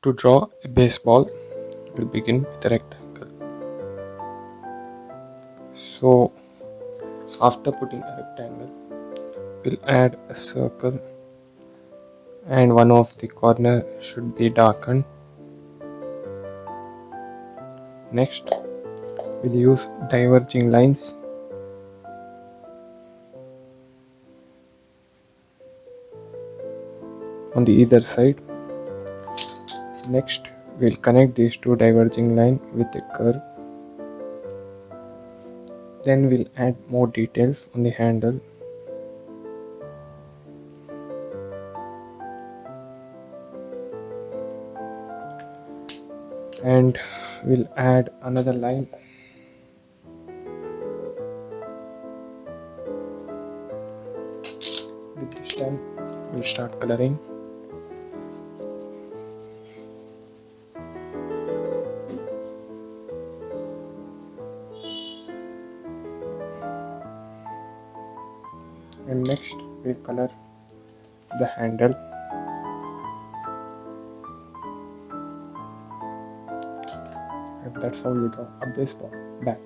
To draw a baseball, we'll begin with a rectangle. So after putting a rectangle, we'll add a circle and one of the corner should be darkened. Next, we'll use diverging lines on the either side. Next, we'll connect these two diverging lines with a curve. Then we'll add more details on the handle. And we'll add another line. With this time, we'll start coloring. And next, we'll color the handle. And that's how you draw a baseball bat.